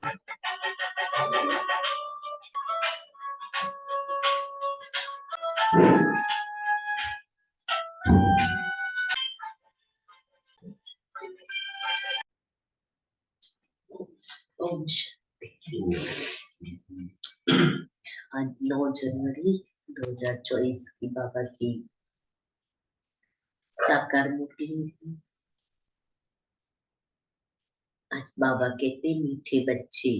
ओम आज 9 जनवरी 2024 की बाबा की साकार मूर्ति में आज बाबा कहते मीठे बच्चे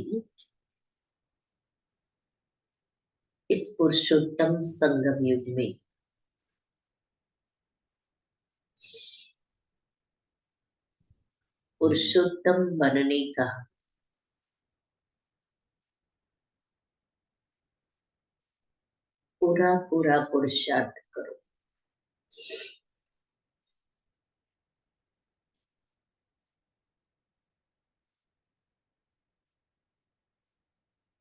इस पुरुषोत्तम संगम युग में पुरुषोत्तम बनने का पूरा पूरा पुरुषार्थ करो।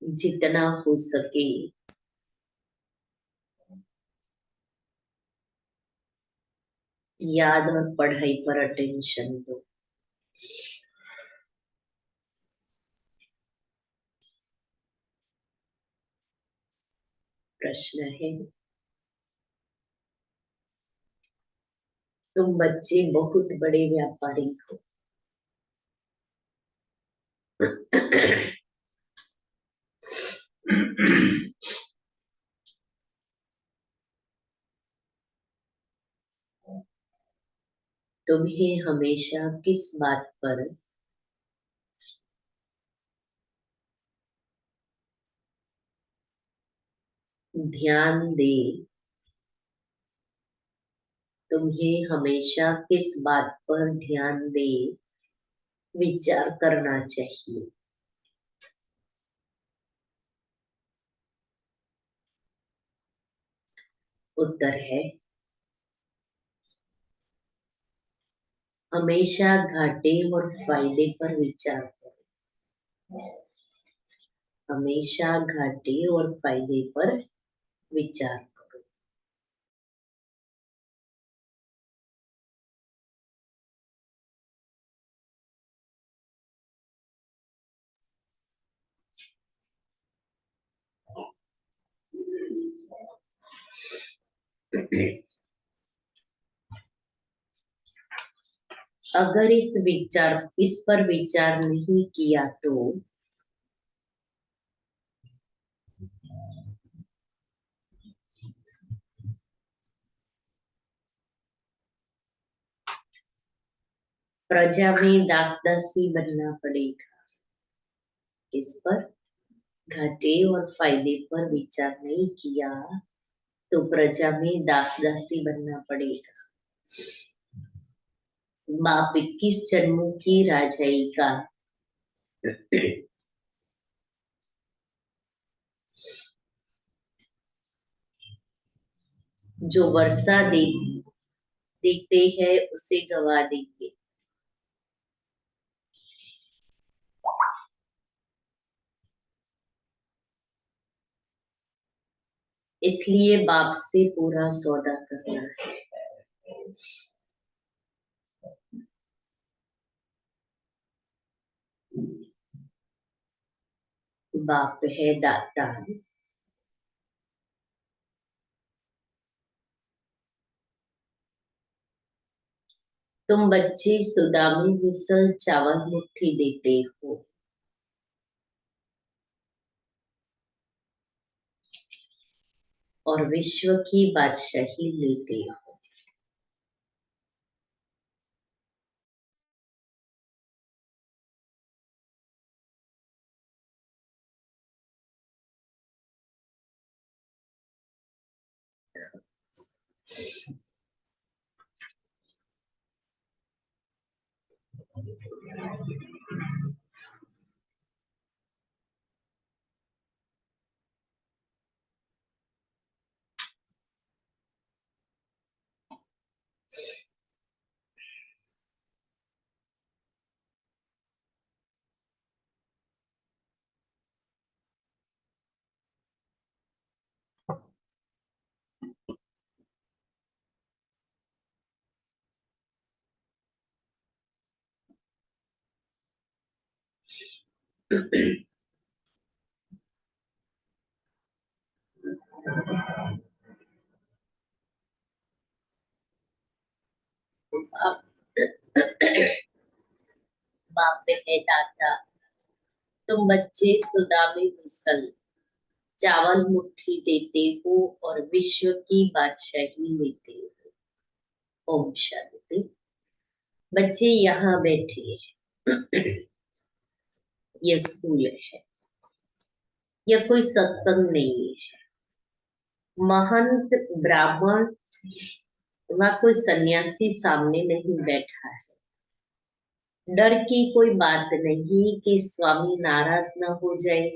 जितना हो सके याद और पढ़ाई पर अटेंशन दो। प्रश्न है, तुम बच्चे बहुत बड़े व्यापारी हो। तुम्हें हमेशा किस बात पर ध्यान दे, तुम्हें हमेशा किस बात पर ध्यान दे विचार करना चाहिए। उत्तर है, हमेशा घाटे और फायदे पर विचार करो। हमेशा घाटे और फायदे पर विचार करो। अगर इस पर विचार नहीं किया तो प्रजा में दास दासी बनना पड़ेगा। इस पर घाटे और फायदे पर विचार नहीं किया तो प्रजा में दास दासी बनना पड़ेगा। बाप 21 जन्मों की राजाई का जो वर्षा देते हैं उसे गवा देंगे। इसलिए बाप से पूरा सौदा करना है। बाप है दाता, तुम बच्चे सुदामी मिसल चावल मुट्ठी देते हो और विश्व की बादशाही लेते हो। बाप है दाता, तुम बच्चे सुदा में मुसल, चावल मुट्ठी देते हो और विश्व की बादशाही लेते हो। ओम शांति। बच्चे यहाँ बैठे हैं। यह स्कूल है, यह कोई सत्संग नहीं है। महंत ब्राह्मण वह कोई सन्यासी सामने नहीं बैठा है। डर की कोई बात नहीं कि स्वामी नाराज ना हो जाए,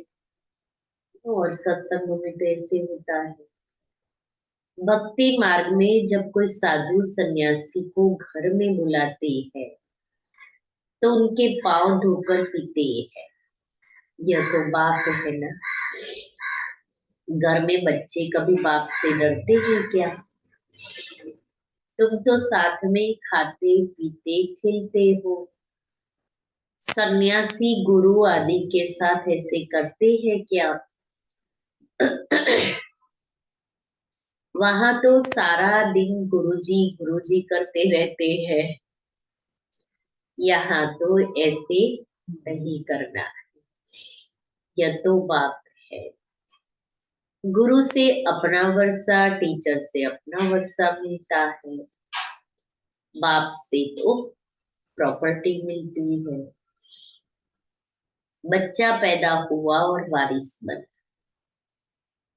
और सत्संग में तो ऐसे होता है। भक्ति मार्ग में जब कोई साधु सन्यासी को घर में बुलाते हैं तो उनके पांव धोकर पीते हैं। यह तो बाप है ना। घर में बच्चे कभी बाप से डरते हैं क्या? तुम तो साथ में खाते पीते खेलते हो। सन्यासी गुरु आदि के साथ ऐसे करते हैं क्या? वहां तो सारा दिन गुरुजी करते रहते हैं। यहाँ तो ऐसे नहीं करना है। यह तो बाप है। गुरु से अपना वर्षा, टीचर से अपना वर्षा मिलता है। बाप से तो प्रॉपर्टी मिलती है। बच्चा पैदा हुआ और वारिस बना।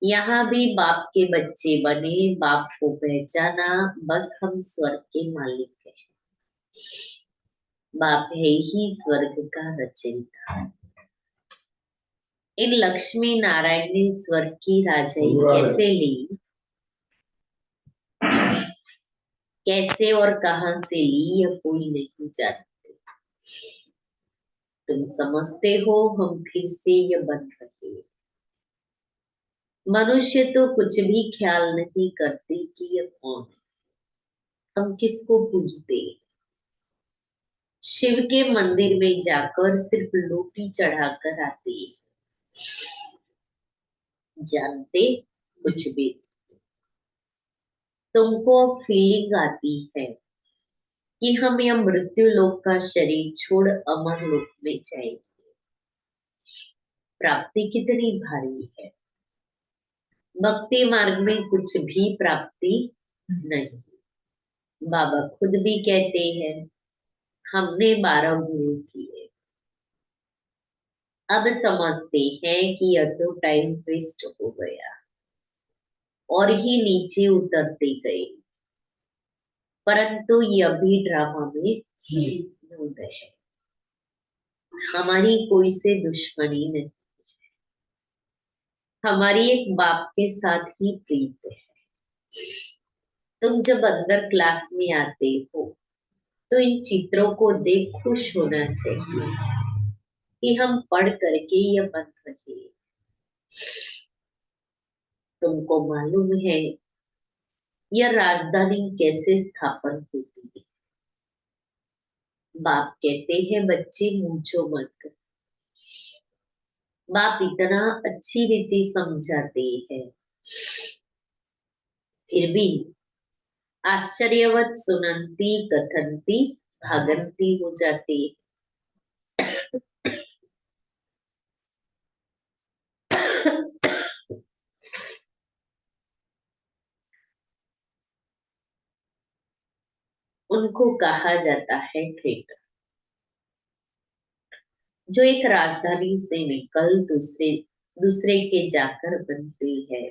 यहाँ भी बाप के बच्चे बने, बाप को पहचाना, बस हम स्वर्ग के मालिक हैं। बाप है ही स्वर्ग का रचयिता। इन लक्ष्मी नारायण ने स्वर्ग की राजाई कैसे ली, कैसे और कहां से ली, यह कोई नहीं जानते। तुम समझते हो हम फिर से यह बन रहे। मनुष्य तो कुछ भी ख्याल नहीं करते कि यह कौन है, हम किसको पूजते। शिव के मंदिर में जाकर सिर्फ लोटी चढ़ाकर आते, जानते कुछ भी। तुमको फीलिंग आती है कि हम यह मृत्यु लोक का शरीर छोड़ अमर लोक में जाएंगे। प्राप्ति कितनी भारी है। भक्ति मार्ग में कुछ भी प्राप्ति नहीं। बाबा खुद भी कहते हैं हमने 12 गुरु किए, अब समझते हैं कि यह तो टाइम वेस्ट हो गया और ही नीचे उतरते गए। परंतु यह भी ड्रामा में भूल है। हमारी कोई से दुश्मनी नहीं, हमारी एक बाप के साथ ही प्रीत है। तुम जब अंदर क्लास में आते हो तो इन चित्रों को देख खुश होना चाहिए कि हम पढ़ करके यह बन रहे। तुमको मालूम है यह राजधानी कैसे स्थापन होती है? बाप कहते हैं बच्चे मूंझो मत। बाप इतना अच्छी रीति समझाते हैं, फिर भी आश्चर्यवत सुनंती कथनती भागंती हो जाती। उनको कहा जाता है ट्रेडर, जो एक राजधानी से निकल दूसरे दूसरे के जाकर बनती है।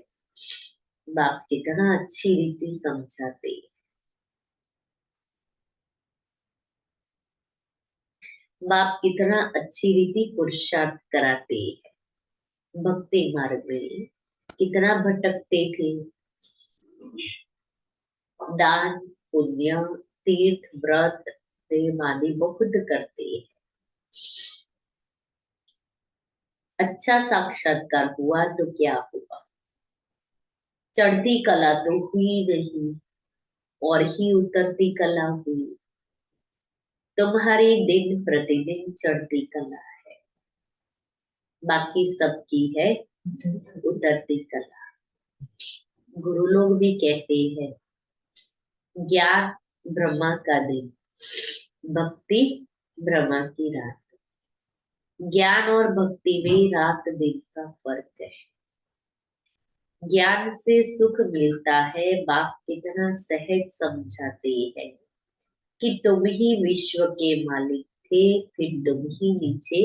बाप कितना अच्छी रीति समझाते। बाप कितना अच्छी रीति पुरुषार्थ कराते हैं। भक्ति मार्ग में कितना भटकते थे। दान पुण्य तीर्थ व्रत प्रेम आदि बहुत करते हैं। अच्छा साक्षात्कार हुआ तो क्या हुआ, चढ़ती कला तो हुई नहीं और ही उतरती कला हुई। तुम्हारी दिन प्रतिदिन चढ़ती कला है, बाकी सबकी है उतरती कला। गुरु लोग भी कहते हैं ज्ञान ब्रह्मा का दिन, भक्ति ब्रह्मा की रात। ज्ञान और भक्ति में रात दिन का फर्क है। ज्ञान से सुख मिलता है, बाप कितना सहज समझाते हैं कि तुम ही विश्व के मालिक थे, फिर तुम ही नीचे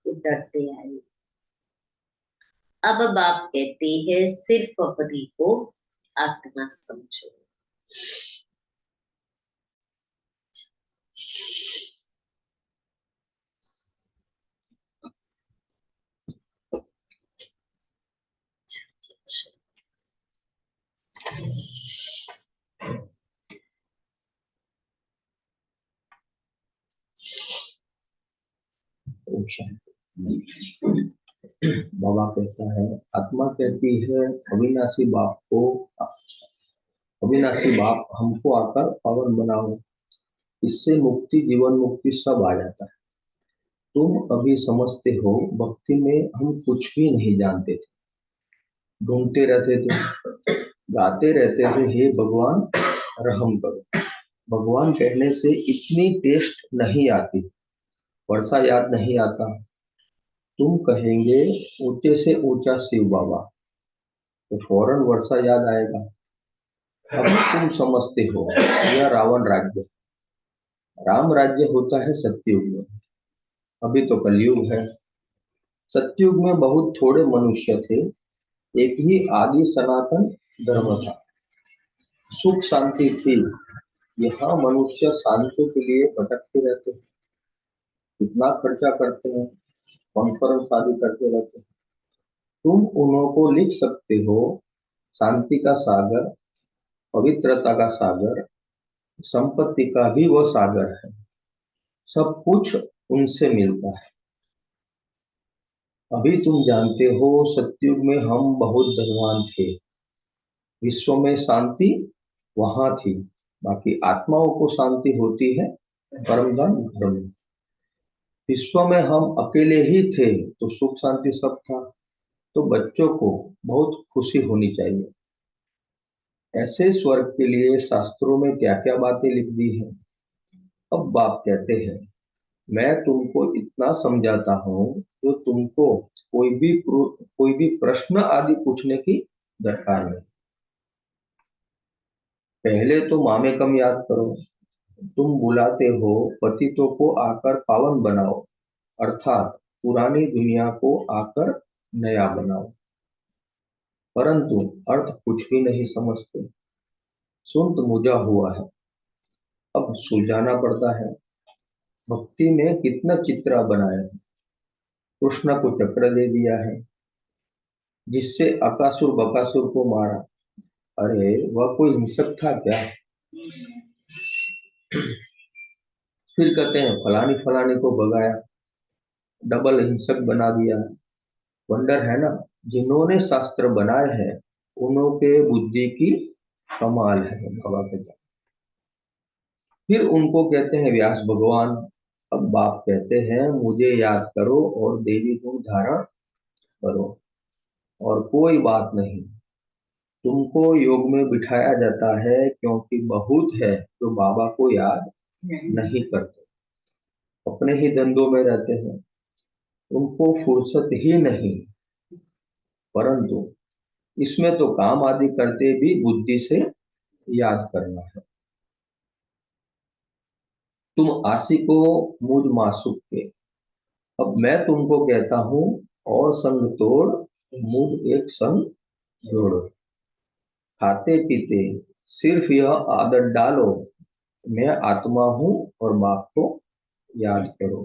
उतरते आए। अब बाप कहते हैं सिर्फ अपने को आत्मा समझो। बाबा कहता है, आत्मा कहती है अविनाशी बाप को, अविनाशी बाप हमको आकर पावन बनाओ, इससे मुक्ति, जीवन मुक्ति सब आ जाता है। तुम अभी समझते हो भक्ति में हम कुछ भी नहीं जानते थे, ढूंढते रहते थे, गाते रहते थे, हे भगवान रहम करो। भगवान कहने से इतनी टेस्ट नहीं आती, वर्षा याद नहीं आता। तुम कहेंगे ऊंचे से ऊंचा शिव बाबा, तो फौरन वर्षा याद आएगा। अब तुम समझते हो यह रावण राज्य, राम राज्य होता है सत्युग में, अभी तो कलयुग है। सत्युग में बहुत थोड़े मनुष्य थे, एक ही आदि सनातन धर्म था, सुख शांति थी। यहाँ मनुष्य शांति के लिए भटकते रहते हैं, कितना खर्चा करते हैं, कॉन्फ्रेंस आदि करते रहते हैं। तुम उन्हों को लिख सकते हो, शांति का सागर, पवित्रता का सागर, संपत्ति का भी वह सागर है, सब कुछ उनसे मिलता है। अभी तुम जानते हो सत्युग में हम बहुत धनवान थे, विश्व में शांति वहां थी, बाकी आत्माओं को शांति होती है परम धन घर में। विश्व में हम अकेले ही थे तो सुख शांति सब था, तो बच्चों को बहुत खुशी होनी चाहिए। ऐसे स्वर्ग के लिए शास्त्रों में क्या क्या बातें लिख दी है। अब बाप कहते हैं मैं तुमको इतना समझाता हूँ तो तुमको कोई भी प्रश्न आदि पूछने की दरकार नहीं। पहले तो मामे कम याद करो, तुम बुलाते हो पतितों को आकर पावन बनाओ, अर्थात पुरानी दुनिया को आकर नया बनाओ, परंतु अर्थ कुछ भी नहीं समझते। सुन तो मुझा हुआ है, अब सुलझाना पड़ता है। भक्ति में कितना चित्रा बनाया है, कृष्ण को चक्र दे दिया है, जिससे अकासुर बकासुर को मारा। अरे वह कोई हिंसक था क्या? फिर कहते हैं फलानी फलानी को भगाया, डबल हिंसक बना दिया। वंडर है ना, जिन्होंने शास्त्र बनाए हैं उन्हों के बुद्धि की कमाल है, बाबा कहते हैं। फिर उनको कहते हैं व्यास भगवान। अब बाप कहते हैं मुझे याद करो और देवी गुण धारण करो, और कोई बात नहीं, तुमको योग में बिठाया जाता है क्योंकि बहुत है जो बाबा को याद नहीं करते, अपने ही धंधों में रहते हैं, उनको फुर्सत ही नहीं। परंतु इसमें तो काम आदि करते भी बुद्धि से याद करना है। तुम आशिको मुझ मासुक के, अब मैं तुमको कहता हूँ और संग तोड़ मुझ एक संग जोड़ो। खाते पीते सिर्फ यह आदत डालो, मैं आत्मा हूँ और बाप को याद करो।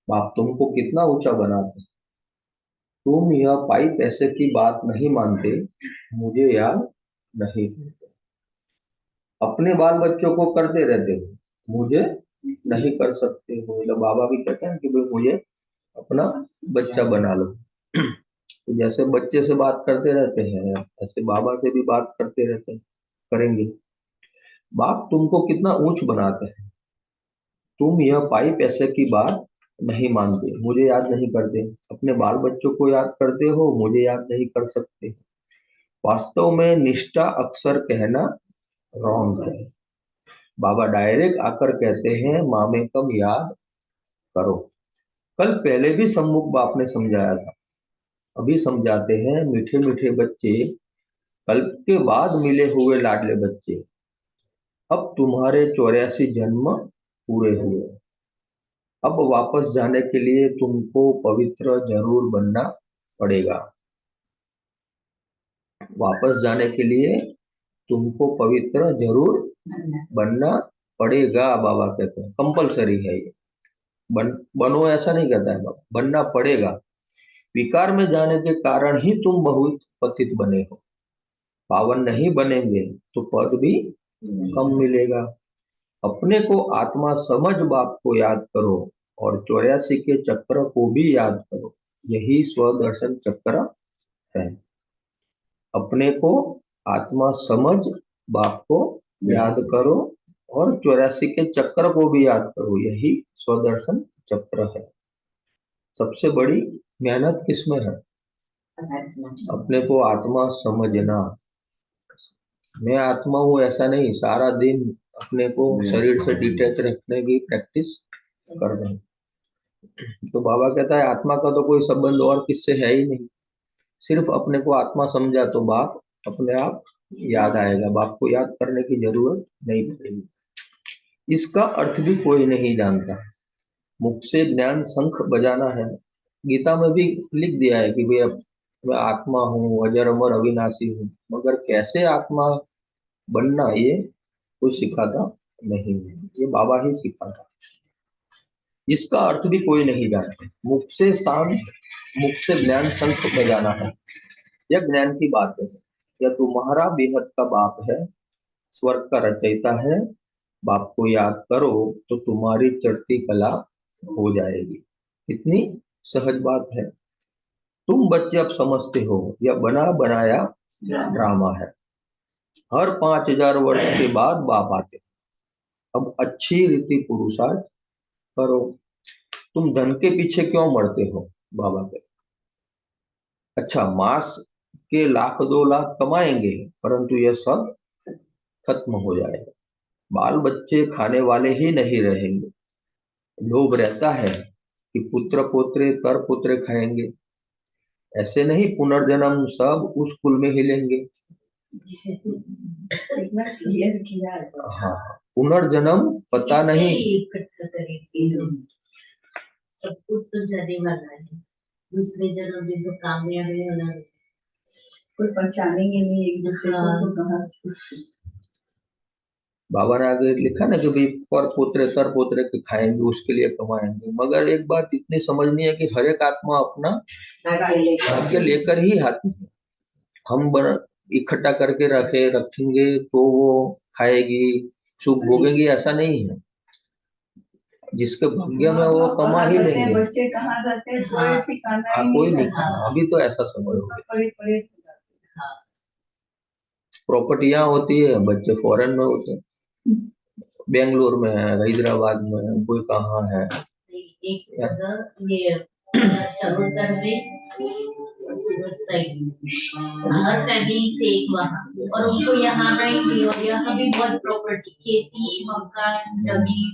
बाप तुमको कितना ऊंचा बनाते, तुम यह पाई पैसे की बात नहीं मानते, मुझे याद नहीं करते, अपने बाल बच्चों को करते रहते हो, मुझे नहीं कर सकते हो। मतलब बाबा भी कहते हैं कि भाई मुझे अपना बच्चा बना लो। तो जैसे बच्चे से बात करते रहते हैं ऐसे बाबा से भी बात करते रहते हैं, करेंगे। बाप तुमको कितना ऊंच बनाते हैं, तुम यह पाई पैसे की बात नहीं मानते, मुझे याद नहीं करते, अपने बाल बच्चों को याद करते हो, मुझे याद नहीं कर सकते। वास्तव में निष्ठा अक्सर कहना रॉन्ग है। बाबा डायरेक्ट आकर कहते हैं मामे कम याद करो, कल पहले भी सम्मुख बाप ने समझाया था, अभी समझाते हैं। मीठे मीठे बच्चे, कल के बाद मिले हुए लाडले बच्चे, अब तुम्हारे 84 जन्म पूरे हुए। अब वापस जाने के लिए तुमको पवित्र जरूर बनना पड़ेगा। वापस जाने के लिए तुमको पवित्र जरूर बनना पड़ेगा। बाबा कहते हैं कंपलसरी है ये। बनो ऐसा नहीं कहता है बाबा, बनना पड़ेगा। विकार में जाने के कारण ही तुम बहुत पतित बने हो। पावन नहीं बनेंगे तो पद भी कम मिलेगा। अपने को आत्मा समझ बाप को याद करो और 84 के चक्र को भी याद करो। यही स्वदर्शन चक्र है। अपने को आत्मा समझ बाप को याद करो और 84 के चक्र को भी याद करो। यही स्वदर्शन चक्र है। सबसे बड़ी मेहनत किसमें है? अपने को आत्मा समझना। मैं आत्मा हूँ ऐसा नहीं, सारा दिन अपने को शरीर से डिटैच रखने की प्रैक्टिस कर रहे हैं। तो बाबा कहता है आत्मा का तो कोई संबंध और किससे है ही नहीं। सिर्फ अपने को आत्मा समझा तो बाप अपने आप याद आएगा। बाप को याद करने की जरूरत नहीं पड़ेगी। इसका अर्थ भी कोई नहीं जानता। मुख से ज्ञान शंख बजाना है। गीता में भी लिख दिया है कि भाई अब मैं आत्मा हूँ, अजर अमर अविनाशी हूँ, मगर कैसे आत्मा बनना ये कोई सिखाता नहीं है, ये बाबा ही सिखाता। इसका अर्थ भी कोई नहीं जानता। मुख से शांत, मुख से ज्ञान शंख बजाना है, यह ज्ञान की बात है। यह तुम्हारा बेहद का बाप है, स्वर्ग का रचयिता है। बाप को याद करो तो तुम्हारी चढ़ती कला हो जाएगी। इतनी सहज बात है। तुम बच्चे अब समझते हो यह बना बनाया ड्रामा है। हर 5000 वर्ष के बाद बाप आते। अब अच्छी रीति पुरुषार्थ करो। तुम धन के पीछे क्यों मरते हो? बाबा के अच्छा, मास के लाख 2 लाख कमाएंगे, परंतु यह सब खत्म हो जाएगा। बाल बच्चे खाने वाले ही नहीं रहेंगे। लोभ रहता है कि पुत्र पोत्रे तर पुत्र खाएंगे। ऐसे नहीं, पुनर्जन्म सब उस कुल में ही लेंगे। हाँ, पुनर्जन्म पता नहीं। सब कुछ तो जाने वाला है। दूसरे जन्म में तो कामयाबी होना, कोई पहचानेंगे नहीं एक दूसरे को तो कहाँ से। बाबा ने आगे लिखा ना कि भाई पर पुत्र तर पुत्र के खाएंगे, उसके लिए कमाएंगे। मगर एक बात इतनी समझनी है कि हर एक आत्मा अपना भाग्य लेकर ही आती है। हम इकट्ठा करके रखेंगे तो वो खाएगी, सुख भोगेंगी, ऐसा नहीं है। जिसके भाग्य में वो कमा ही लेंगे। बच्चे कहाँ जाते हैं, कोई नहीं खाना। अभी तो ऐसा समझ लो, प्रॉपर्टियां होती है, बच्चे फॉरेन में होते हैं, बेंगलोर में है, हैदराबाद में है, कोई कहाँ है। एक जगह ये चरोतर में, सूरत साइड, हर फैमिली से एक वहाँ, और उनको यहाँ आना ही नहीं। और यहाँ भी बहुत प्रॉपर्टी, खेती, मकान, जमीन।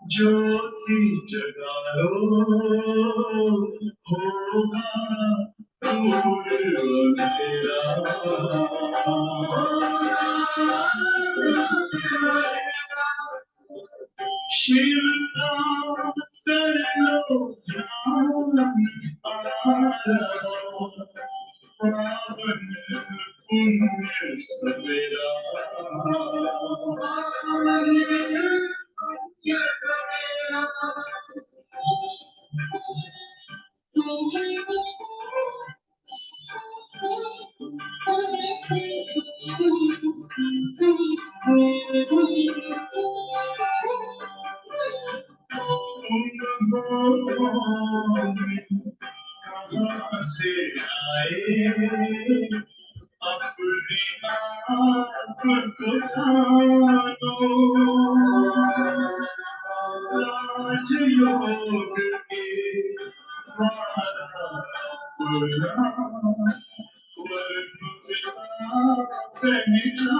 ज्योति जगाओ, होगा दूर अंधेरा। शिव का कर लो ध्यान, पावन पुण्य सवेरा। कहाँ से आए अपने आप को जानो, राजयोग के द्वारा बुला, वर्ण विवाह पहचानो।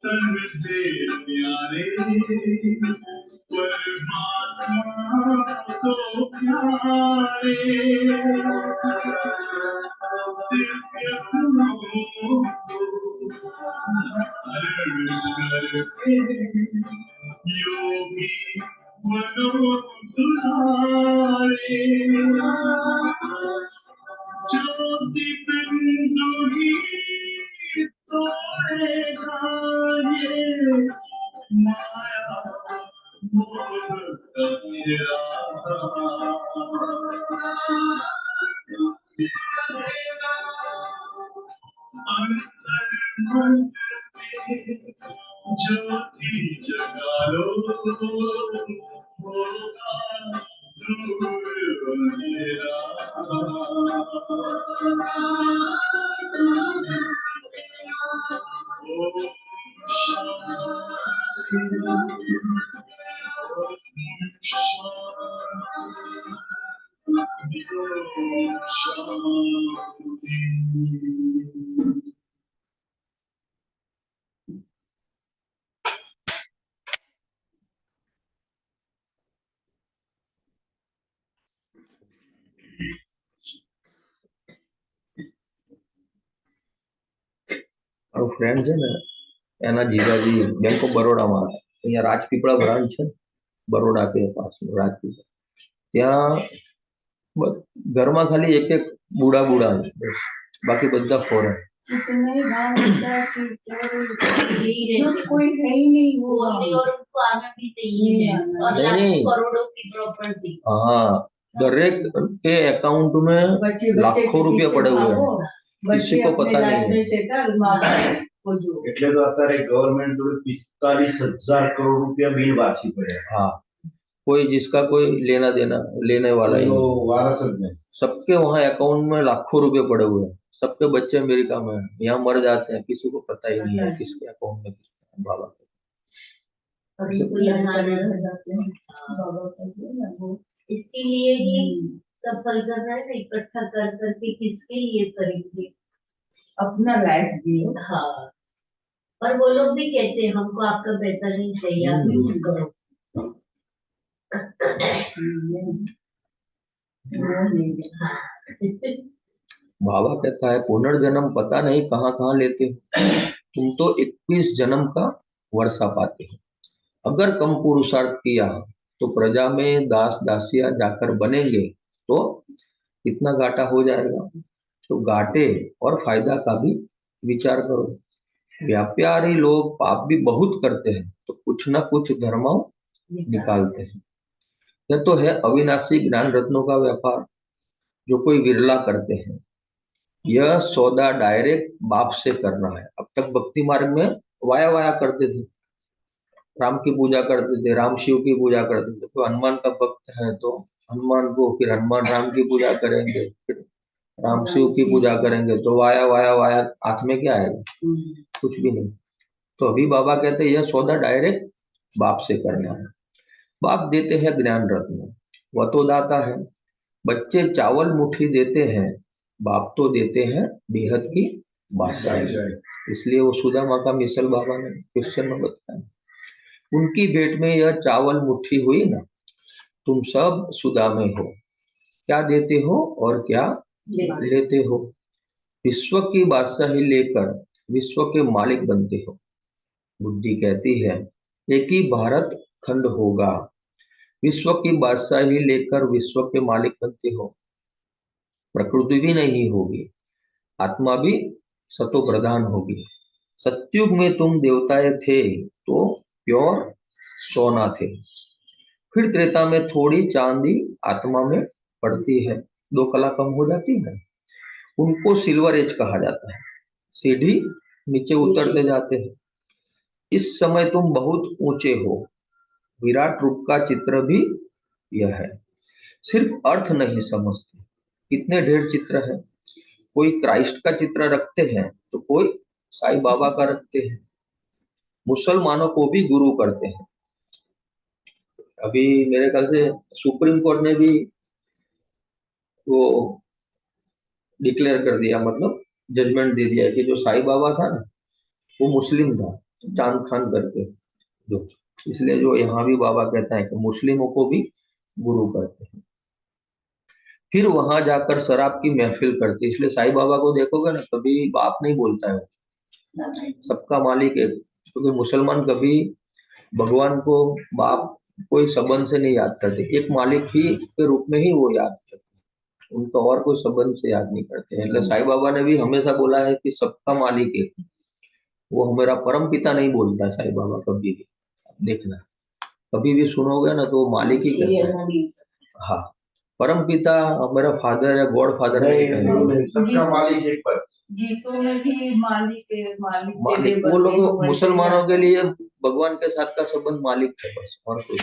तन से प्यारे परमात्मा तो प्यारे दिव्य गुणों को धारण करके योगी मनोधुलारे ज्योति बिंदु ही तोड़ेगा ये माया मोह का घेरा। अंतर मन में ज्योति जगा लो होगा दूर अंधेरा। ओम शांति ओम शांति ओम शांति। મારો ફ્રેન્ડ છે ને એના જીજાજી બેંક ઓફ બરોડામાં હતા, અહીંયા રાજપીપળા બ્રાન્ચ છે બરોડા કે પાસ રાજપીપળા, ત્યાં ઘરમાં ખાલી એક એક બુડા બાકી બધા ફોરેન। कोई है ही नहीं वो और उनको आना भी चाहिए और नहीं। करोड़ों की प्रॉपर्टी। हाँ, दरेक के अकाउंट में लाखों रुपया पड़े हुए हैं, किसी को पता नहीं है। એટલે તો અત્યારે ગવર્મેન્ટ 45,000 કરોડ રૂપિયા બિલ વાંચી પડે। हाँ, कोई जिसका कोई लेना देना लेने वाला ही नहीं, વારસ જ નહીં। सबके वहाँ अकाउंट में लाखों रुपए पड़े हुए हैं, सबके बच्चे अमेरिका में हैं, यहाँ मर जाते हैं, किसी को पता ही नहीं है किसके अकाउंट में किसका बाबा के। इसीलिए ही सफल करना है ना, इकट्ठा कर करके किसके लिए करेंगे, अपना लाइफ जियो। हाँ, और वो लोग भी कहते हैं हमको आपका पैसा नहीं चाहिए, आप यूज करो। बाबा कहता है पुनर्जन्म पता नहीं कहाँ कहाँ लेते हो, तुम तो 21 जन्म का वर्षा पाते हो। अगर कम पुरुषार्थ किया तो प्रजा में दास दासिया जाकर बनेंगे तो कितना घाटा हो जाएगा। तो घाटे और फायदा का भी विचार करो। व्यापारी लोग पाप भी बहुत करते हैं तो कुछ न कुछ धर्म निकालते हैं। यह तो है अविनाशी ज्ञान रत्नों का व्यापार जो कोई विरला करते हैं। यह सौदा डायरेक्ट बाप से करना है। अब तक भक्ति मार्ग में वाया वाया करते थे, राम की पूजा करते थे, राम शिव की पूजा करते थे, तो हनुमान का भक्त है तो हनुमान को, फिर हनुमान राम की पूजा करेंगे, फिर राम शिव की पूजा करेंगे, तो वाया वाया वाया हाथ में क्या आएगा, कुछ भी नहीं। तो अभी बाबा कहते हैं यह सौदा डायरेक्ट बाप से करना है। बाप देते हैं ज्ञान रत्न, वह तो दाता है। बच्चे चावल मुट्ठी देते हैं, बाप तो देते हैं बेहद की बादशाही। इसलिए वो सुदामा का मिसल बाबा ने क्वेश्चन में बताया, उनकी भेंट में यह चावल मुट्ठी हुई ना, तुम सब सुदा में हो, क्या देते हो और क्या लेते हो। विश्व की बादशाही लेकर विश्व के मालिक बनते हो। बुद्धि कहती है एक ही भारत खंड होगा, विश्व की बादशाही लेकर विश्व के मालिक बनते हो। प्रकृति भी नहीं होगी, आत्मा भी सतो प्रधान होगी। सतयुग में तुम देवताएं थे तो प्योर सोना थे, फिर त्रेता में थोड़ी चांदी आत्मा में पड़ती है, 2 कला कम हो जाती है, उनको सिल्वर एज कहा जाता है। सीढ़ी नीचे उतरते जाते हैं। इस समय तुम बहुत ऊंचे हो, विराट रूप का चित्र भी यह है। सिर्फ अर्थ नहीं समझते, कितने ढेर चित्र है। कोई क्राइस्ट का चित्र रखते हैं तो कोई साईं बाबा का रखते हैं। मुसलमानों को भी गुरु करते हैं। अभी मेरे ख्याल से सुप्रीम कोर्ट ने भी वो डिक्लेयर कर दिया, मतलब जजमेंट दे दिया कि जो साईं बाबा था ना वो मुस्लिम था, चांद खान करके जो, इसलिए जो यहाँ भी बाबा कहता है कि मुस्लिमों को भी गुरु करते हैं। फिर वहां जाकर शराब की महफिल करते, इसलिए साईं बाबा को देखोगे ना कभी बाप नहीं बोलता है, सबका मालिक है, क्योंकि मुसलमान कभी भगवान को बाप कोई संबंध से नहीं याद करते, एक मालिक ही के रूप में ही वो याद करते, उनका और कोई संबंध से याद नहीं करते हैं। मतलब साईं बाबा ने भी हमेशा बोला है कि सबका मालिक है, वो हमारा परम पिता नहीं बोलता है साईं बाबा कभी भी, देखना कभी भी सुनोगे ना तो वो मालिक ही कहता है। हाँ, परम पिता हमारा फादर है, गॉड फादर नहीं कहेंगे, सबका मालिक एक बस। गीतों में भी मालिक है, मालिक तेरे मालिक, वो बंदे लोग को वैसे मुसलमानों के याद लिए भगवान के साथ का संबंध मालिक है बस, और कुछ।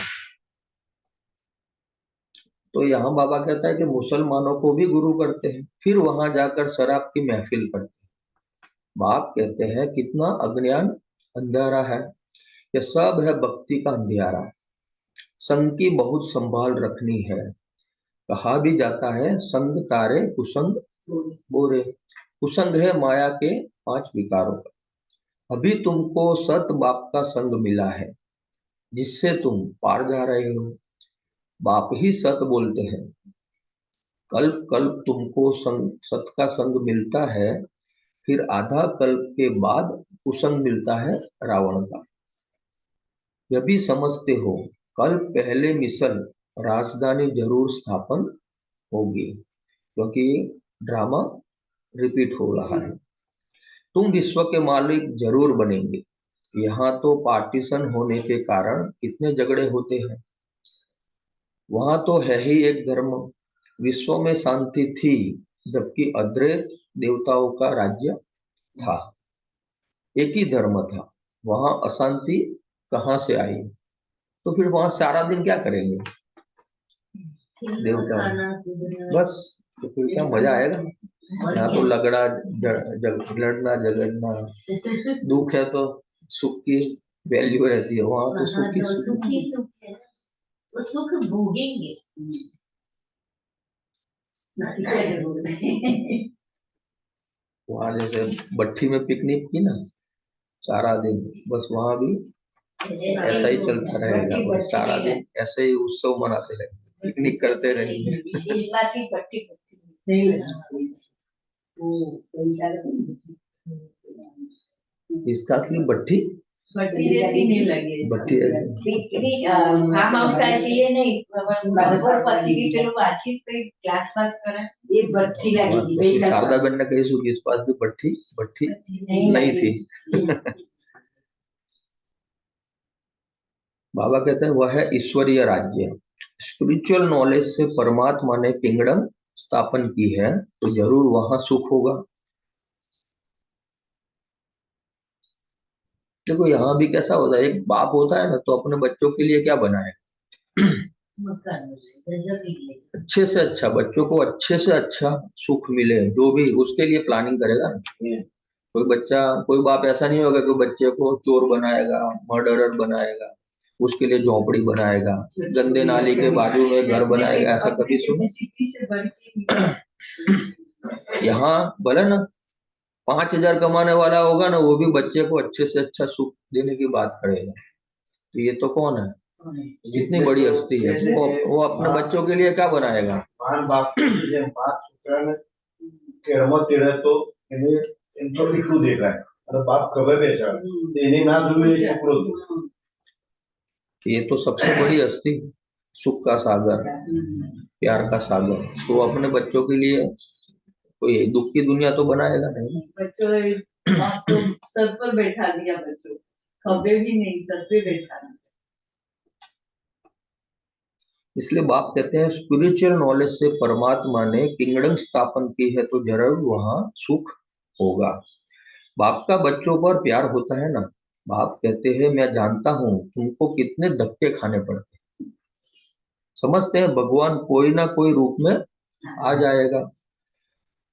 तो यहाँ बाबा कहता है कि मुसलमानों को भी गुरु करते हैं, फिर वहां जाकर शराब की महफिल करते हैं। बाप कहते हैं कितना अज्ञान अंधेरा है, ये सब है भक्ति का अंधियारा, संग की बहुत संभाल रखनी है। कहा भी जाता है संग तारे कुसंग बोरे, कुसंग है माया के 5 विकारों का। अभी तुमको सत बाप का संग मिला है, जिससे तुम पार जा रहे हो। बाप ही सत बोलते हैं, कल्प कल्प तुमको सत का संग मिलता है, फिर आधा कल्प के बाद कुसंग मिलता है रावण का। यह भी समझते हो कल्प पहले मिसल राजधानी जरूर स्थापन होगी, क्योंकि ड्रामा रिपीट हो रहा है। तुम विश्व के मालिक जरूर बनेंगे। यहाँ तो पार्टीशन होने के कारण कितने झगड़े होते हैं, वहां तो है ही एक धर्म। विश्व में शांति थी जबकि अद्वैत देवताओं का राज्य था, एक ही धर्म था, वहां अशांति कहाँ से आई? तो फिर वहां सारा दिन क्या करेंगे देवता, बस, तो फिर क्या मजा आएगा? यहाँ तो लड़ना झगड़ना, दुख है तो सुख की वैल्यू रहती है, वहां तो सुख ही सुख। सुख ही सुख है, वो सुख भोगेंगे। वहां जैसे भट्ठी में पिकनिक की ना सारा दिन, बस वहां भी ऐसा ही चलता रहेगा, बस सारा दिन ऐसे ही उत्सव मनाते रहेंगे, पिकनिक करते रहेंगे। इस बात की पट्टी नहीं लगी। इसका असली भट्ठी भट्टी जैसी नहीं लगी। भट्टी फार्म हाउस का ऐसी है नहीं, बराबर पक्षी की चलो बातचीत पे क्लास पास करें, ये भट्टी लगी। शारदा बहन ने कही सुखी इस पास भी भट्ठी भट्टी नहीं थी। बाबा कहते हैं वह है ईश्वरीय राज्य। स्पिरिचुअल नॉलेज से परमात्मा ने किंगडम स्थापन की है, तो जरूर वहां सुख होगा। देखो यहाँ भी कैसा होता है, एक बाप होता है ना तो अपने बच्चों के लिए क्या बनाए, अच्छे से अच्छा, बच्चों को अच्छे से अच्छा सुख मिले, जो भी उसके लिए प्लानिंग करेगा ना। कोई बच्चा, कोई बाप ऐसा नहीं होगा कि बच्चे को चोर बनाएगा, मर्डरर बनाएगा, उसके लिए झोपड़ी बनाएगा, गंदे नाली के बाजू में घर बनाएगा, ऐसा कभी सुनो? यहाँ भले ना 5,000 कमाने वाला होगा ना, वो भी बच्चे को अच्छे से अच्छा सुख देने की बात करेगा। तो ये तो कौन है, जितनी बड़ी हस्ती है, वो अपने बच्चों के लिए क्या बनाएगा? बाप છોકરાને કેળમાં તેડે તો એને તો એટલું દેખાય અને બાપ ખબર બેસાડે તો એને ના જોયું એ છોકરો જોવે। ये तो सबसे बड़ी हस्ती, सुख का सागर, प्यार का सागर, तो अपने बच्चों के लिए कोई दुख की दुनिया तो बनाएगा नहीं। बच्चों आप तो सर पर बैठा दिया, बच्चों खबे भी नहीं, सर पे बैठा। इसलिए बाप कहते हैं स्पिरिचुअल नॉलेज से परमात्मा ने किंगडम स्थापन की है, तो जरूर वहां सुख होगा। बाप का बच्चों पर प्यार होता है ना, बाप कहते हैं मैं जानता हूं तुमको कितने धक्के खाने पड़ते हैं। समझते हैं भगवान कोई ना कोई रूप में आ जाएगा।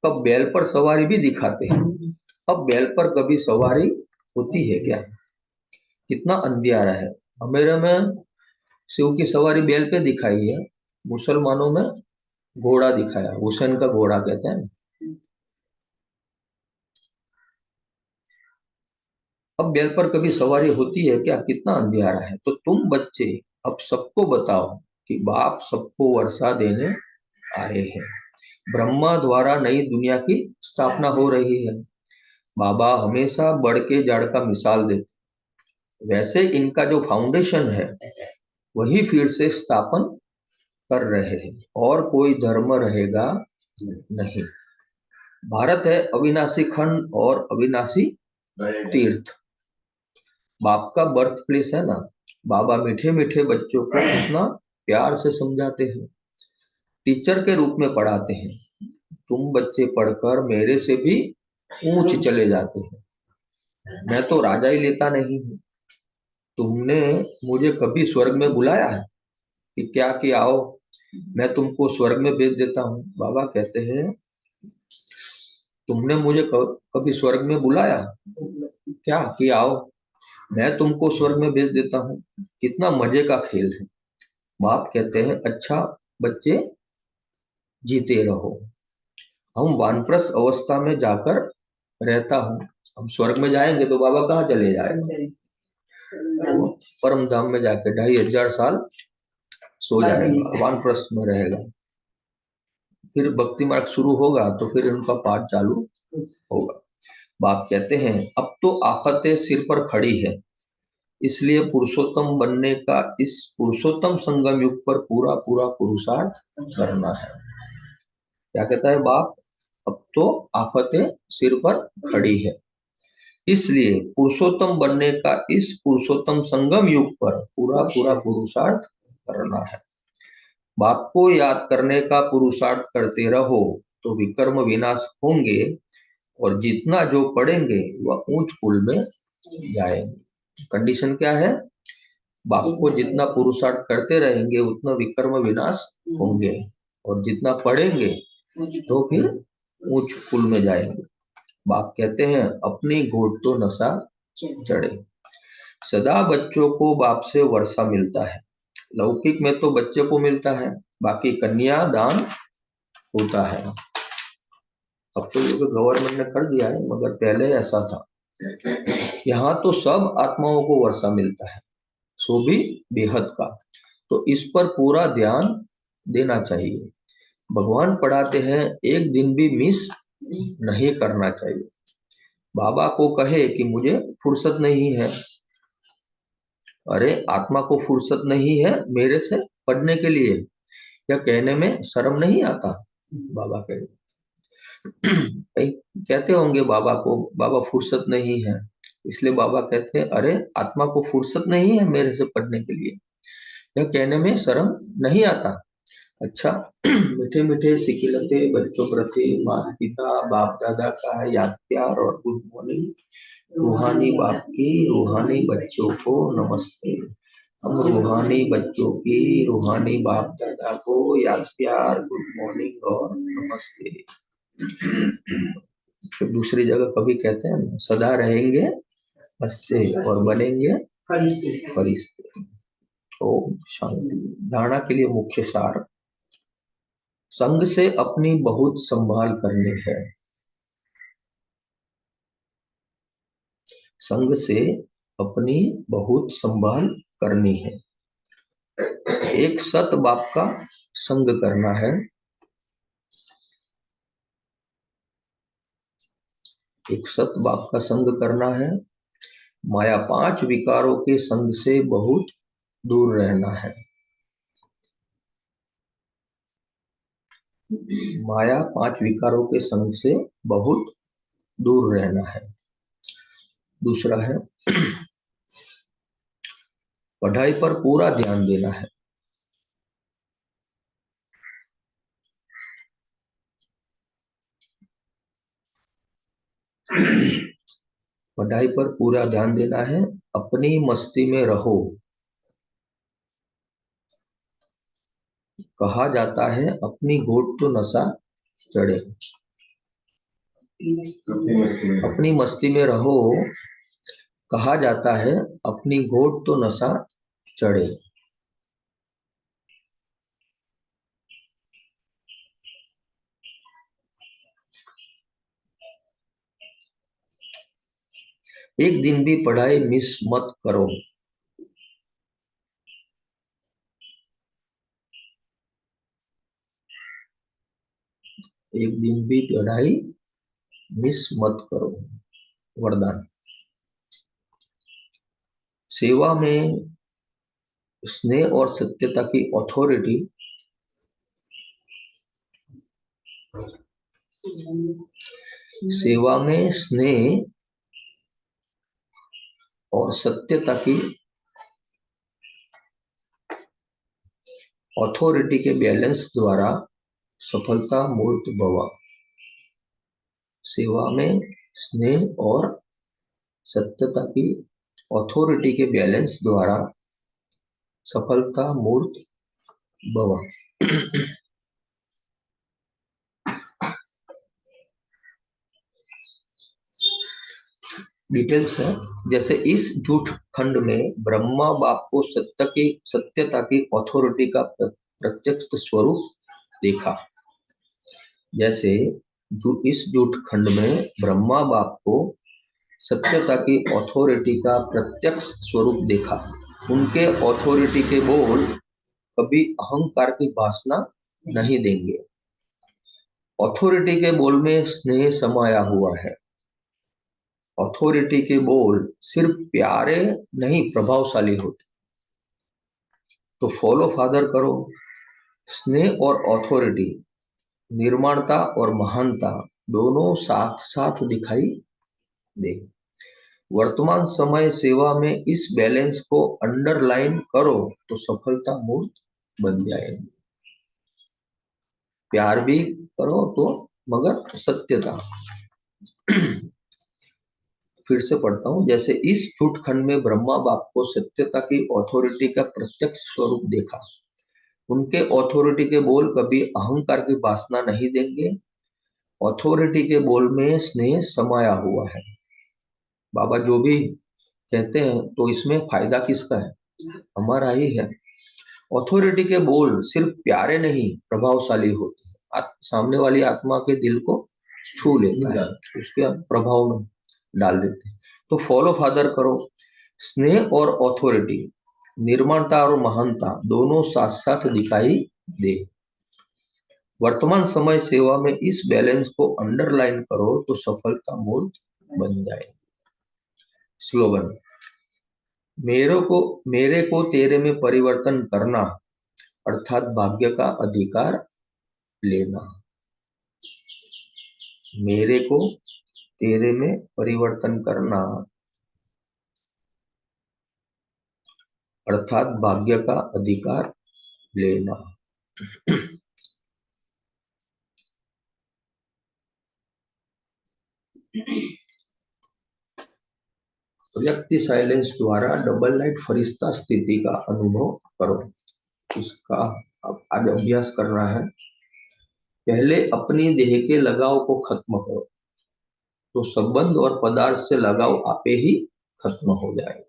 कब बैल पर सवारी भी दिखाते हैं, अब बैल पर कभी सवारी होती है क्या? कितना अंधियारा है। मेरे में शिव की सवारी बैल पे दिखाई है, मुसलमानों में घोड़ा दिखाया, हुसैन का घोड़ा कहते हैं। अब बैल पर कभी सवारी होती है क्या? कितना अंधियारा है। तो तुम बच्चे अब सबको बताओ कि बाप सबको वर्षा देने आए हैं। ब्रह्मा द्वारा नई दुनिया की स्थापना हो रही है। बाबा हमेशा बढ़ के जड़ का मिसाल देते, वैसे इनका जो फाउंडेशन है वही फिर से स्थापन कर रहे हैं, और कोई धर्म रहेगा नहीं। भारत है अविनाशी खंड और अविनाशी तीर्थ। बाप का बर्थ प्लेस है ना। बाबा मीठे मीठे बच्चों को कितना प्यार से समझाते हैं, टीचर के रूप में पढ़ाते हैं। तुम बच्चे पढ़कर मेरे से भी ऊंच चले जाते हैं। मैं तो राजा ही लेता नहीं हूँ। तुमने मुझे कभी स्वर्ग में बुलाया है कि क्या कि आओ मैं तुमको स्वर्ग में भेज देता हूँ? बाबा कहते हैं तुमने मुझे कभी स्वर्ग में बुलाया क्या कि आओ मैं तुमको स्वर्ग में भेज देता हूँ? कितना मजे का खेल है। बाप कहते हैं अच्छा बच्चे जीते रहो। हम वानप्रस्थ अवस्था में जाकर रहता हूँ। हम स्वर्ग में जाएंगे तो बाबा कहाँ चले जाएंगे? वो परम धाम में जाके 2500 साल सो जाएगा, वानप्रस्थ में रहेगा। फिर भक्ति मार्ग शुरू होगा तो फिर उनका पाठ चालू होगा। बाप कहते हैं अब तो आफतें सिर पर खड़ी है, इसलिए पुरुषोत्तम बनने का इस पुरुषोत्तम संगम युग पर पूरा पूरा पुरुषार्थ करना है। क्या कहता है बाप? अब तो आफतें सिर पर खड़ी है, इसलिए पुरुषोत्तम बनने का इस पुरुषोत्तम संगम युग पर पूरा पूरा पुरुषार्थ करना है। बाप को याद करने का पुरुषार्थ करते रहो तो विकर्म विनाश होंगे, और जितना जो पढ़ेंगे वह ऊंच कुल में जाएंगे। कंडीशन क्या है? बाप को जितना पुरुषार्थ करते रहेंगे उतना विकर्म विनाश होंगे, और जितना पढ़ेंगे तो फिर ऊंच कुल में जाएंगे। बाप कहते हैं अपनी घोट तो नशा चढ़े। सदा बच्चों को बाप से वर्षा मिलता है। लौकिक में तो बच्चे को मिलता है, बाकी कन्या दान होता है। अब तो ये तो गवर्नमेंट ने कर दिया है, मगर पहले ऐसा था। यहाँ तो सब आत्माओं को वर्षा मिलता है, सो भी बेहद का। तो इस पर पूरा ध्यान देना चाहिए। भगवान पढ़ाते हैं एक दिन भी मिस नहीं करना चाहिए। बाबा को कहे कि मुझे फुर्सत नहीं है, अरे आत्मा को फुर्सत नहीं है मेरे से पढ़ने के लिए, या कहने में शर्म नहीं आता? बाबा कहते होंगे बाबा को बाबा फुर्सत नहीं है, इसलिए बाबा कहते हैं अरे आत्मा को फुर्सत नहीं है मेरे से पढ़ने के लिए, यह कहने में शर्म नहीं आता? अच्छा मीठे मीठे सिकिलते बच्चों प्रति माता पिता बाप दादा का याद प्यार और गुड मॉर्निंग। रूहानी बाप की रूहानी बच्चों को नमस्ते। हम रूहानी बच्चों की रूहानी बाप दादा को याद प्यार गुड मॉर्निंग और नमस्ते। फिर दूसरी जगह कभी कहते हैं सदा रहेंगे हंसते और बनेंगे फरिश्ते। ओम शांति। धारणा के लिए मुख्य सार। संग से अपनी बहुत संभाल करनी है। संग से अपनी बहुत संभाल करनी है। एक सत बाप का संग करना है। एक सत बाप का संग करना है। माया 5 विकारों के संग से बहुत दूर रहना है। माया 5 विकारों के संग से बहुत दूर रहना है। दूसरा है पढ़ाई पर पूरा ध्यान देना है। पढ़ाई पर पूरा ध्यान देना है। अपनी मस्ती में रहो। कहा जाता है अपनी घोट तो नशा चढ़े। अपनी मस्ती में रहो। कहा जाता है अपनी घोट तो नशा चढ़े। एक दिन भी पढ़ाई मिस मत करो। एक दिन भी पढ़ाई मिस मत करो। वरदान। सेवा में स्नेह और सत्यता की अथॉरिटी सेवा में स्नेह और सत्यता की अथॉरिटी के बैलेंस द्वारा सफलता मूर्त भव। सेवा में स्नेह और सत्यता की अथॉरिटी के बैलेंस द्वारा सफलता मूर्त भव। डिटेल्स है, जैसे इस झूठ खंड में ब्रह्मा बाप को सत्यता की अथॉरिटी का प्रत्यक्ष स्वरूप देखा। जैसे इस झूठ खंड में ब्रह्मा बाप को सत्यता की अथॉरिटी का प्रत्यक्ष स्वरूप देखा। उनके अथॉरिटी के बोल कभी अहंकार की वासना नहीं देंगे। अथॉरिटी के बोल में स्नेह समाया हुआ है। अथॉरिटी के बोल सिर्फ प्यारे नहीं प्रभावशाली होते। तो फॉलो फादर करो। स्नेह और अथॉरिटी, निर्माणता और महानता दोनों साथ साथ दिखाई दे। वर्तमान समय सेवा में इस बैलेंस को अंडरलाइन करो तो सफलता मूर्त बन जाएगी। प्यार भी करो तो मगर सत्यता। फिर से पढ़ता हूं। जैसे इस झूठ खंड में ब्रह्मा बाप को सत्यता की अथॉरिटी का प्रत्यक्ष स्वरूप देखा। उनके अथॉरिटी के बोल कभी अहंकार की वासना नहीं देंगे। अथॉरिटी के बोल में स्नेह समाया हुआ है। बाबा जो भी कहते हैं तो इसमें फायदा किसका है? हमारा ही है। अथॉरिटी के बोल सिर्फ प्यारे नहीं प्रभावशाली होते हैं। सामने वाली आत्मा के दिल को छू लेता है, उसके प्रभाव में डाल देते हैं। तो फॉलो फादर करो। स्नेह और अथॉरिटी, निर्माणता और महानता दोनों साथ साथ दिखाई दे। वर्तमान समय सेवा में इस बैलेंस को अंडरलाइन करो तो सफलता मूर्त बन जाए। स्लोगन। मेरे को तेरे में परिवर्तन करना अर्थात भाग्य का अधिकार लेना। मेरे को तेरे में परिवर्तन करना अर्थात भाग्य का अधिकार लेना। व्यक्ति साइलेंस द्वारा डबल लाइट फरिश्ता स्थिति का अनुभव करो। इसका अब आज अभ्यास करना है। पहले अपनी देह के लगाव को खत्म करो तो संबंध और पदार्थ से लगाव आपे ही खत्म हो जाएगा।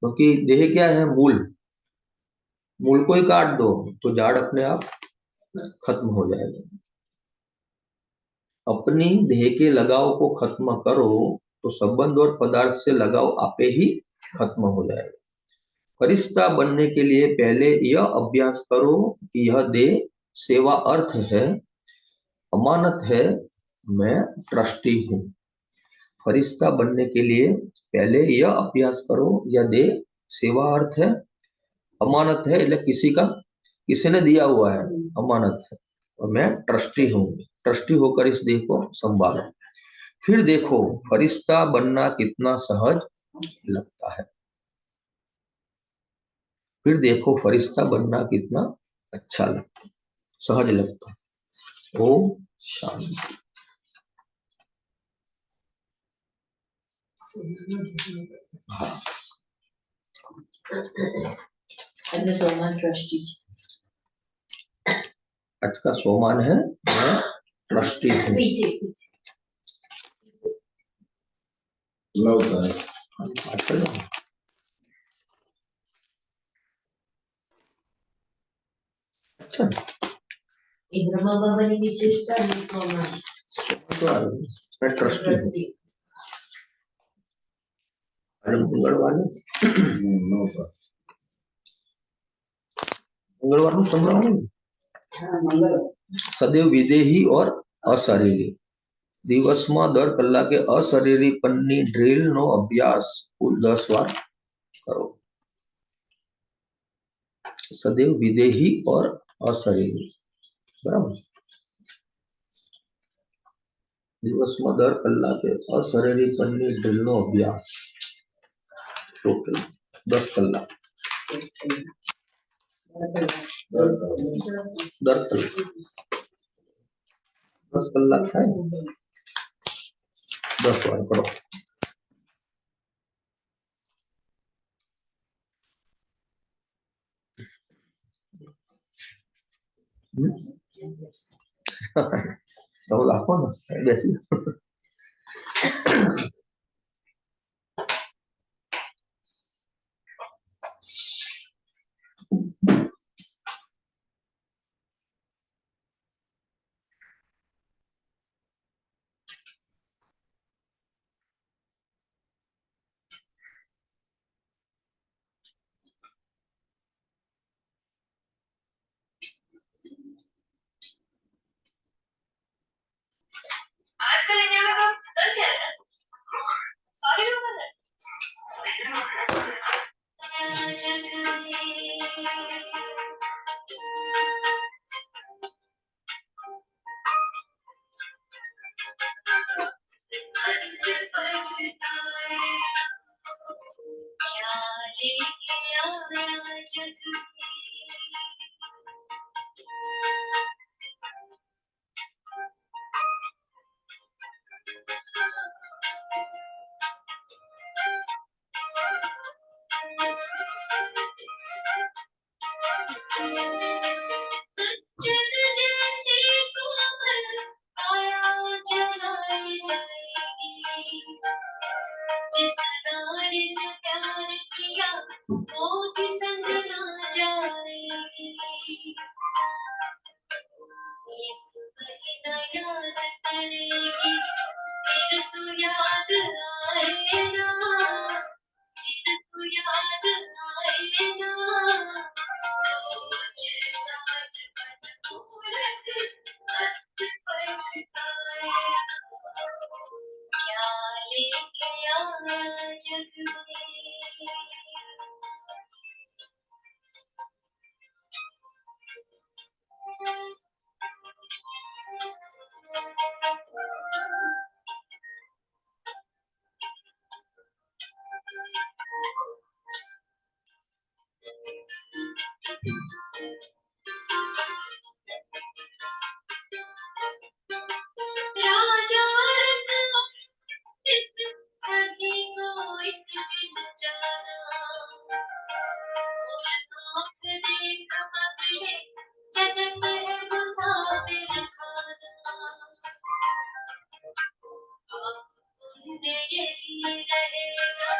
क्योंकि देह क्या है? मूल को ही काट दो तो झाड़ अपने आप खत्म हो जाएगा। अपनी देह के लगाव को खत्म करो तो संबंध और पदार्थ से लगाव आपे ही खत्म हो जाएगा। फरिश्ता बनने के लिए पहले यह अभ्यास करो कि यह देह सेवा अर्थ है, अमानत है, मैं ट्रस्टी हूँ। फरिश्ता बनने के लिए पहले यह अभ्यास करो, यह देह सेवा अर्थ है, अमानत है, किसी ने दिया हुआ है, अमानत है, और मैं ट्रस्टी हूँ। ट्रस्टी होकर इस देह को संभालो। फिर देखो फरिश्ता बनना कितना सहज लगता है। फिर देखो फरिश्ता बनना कितना अच्छा लगता है, सहज लगता है। ओम शांति। हाँ। आज का सोमान है, मैं ट्रस्टी हूँ। अच्छा, ब्रह्मा बाबा की विशेषता है सोमान। मैं ट्रस्टी हूँ। आज मंगलवार ने नमस्कार। मंगलवार को संभळावं સદૈવ વિદેહી और અશરીરી દિવસમાં દર કલાકે અશરીરીપણની ડ્રીલનો અભ્યાસ કુલ 10 વાર કરો. સદૈવ વિદેહી और અશરીરી બરાબર. દિવસમાં દર કલાકે અશરીરીપણની ડ્રીલનો અભ્યાસ ટોટલ 10 કલાક. દર કલાક 10 કલાક થાય 10 વાર કરો. તો લાખો ને બેસી आजकल इंडिया में सब कर क्या रहे हैं? सॉरी क्यों कर रहे हैं? जिस नारी से प्यार किया वो भी संग ना जाएगी. ये महीना याद करेगी फिर तू याद आए ना, फिर तू याद आए ना. सोच समझ मन भूलक वक्त पछताए क्या लेके आया जग में. राजा रंग सभी को एक दिन जाना, खोल आँख देख बगले जगत है मुसाफिर खाना. पुण्य यही रहेगा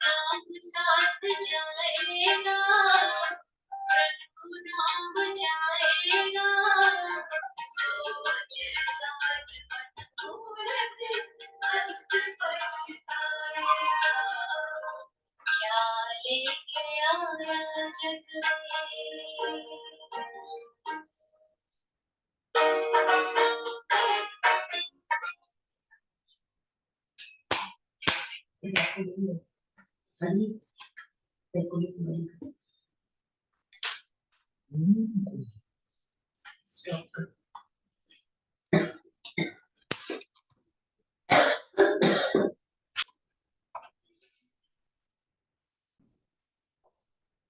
नाम साथ जाएगा, प्रभु नाम जाएगा. सोच समझ मन भूलक वक्त पछताएगा क्या लेके आया जग में. स्टॉप करो.